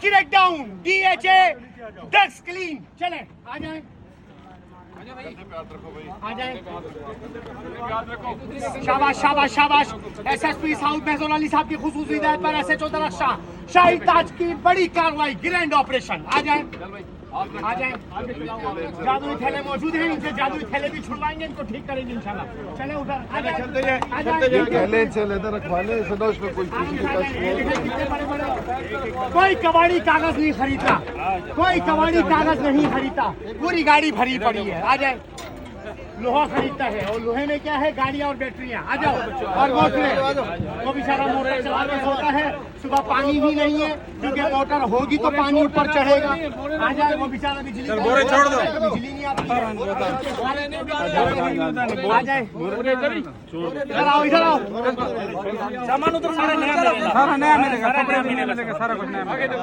गिर down, DHA drugs clean. चले आ जाए, आ जाए। शाबाश शाबाश शाबाश। SSP साउथ महजूर अली साहब की खुसूसी हिदायत पर SHO दरख्शां शाही ताज की बड़ी कार्रवाई, ग्रैंड ऑपरेशन। आ जाए, आ जाए। जादुई थैले मौजूद हैं, इनसे जादुई थैले भी छुड़वाएंगे, इनको ठीक करेंगे इंशाल्लाह। चले उधर आ जाए, आ जाए। कोई कबाड़ी कागज नहीं खरीदता, कोई कबाड़ी कागज नहीं खरीदता, पूरी गाड़ी भरी पड़ी है। आ जाए, लोहा खरीदता है और लोहे में क्या है, गाड़ियां और बैटरियां। आ जाओ। और वो बेचारा मोटर चला के सोता है, सुबह पानी भी नहीं है, क्योंकि मोटर होगी तो पानी ऊपर चढ़ेगा। आ जाए, वो बेचारा बिजली छोड़ दो, बिजली नहीं आती है। आ जाए, इधर आओ, इधर आओ। सामान उधर सारा नया मिलेगा, कपड़े भी मिलेगा, सारा कुछ नया मिलेगा।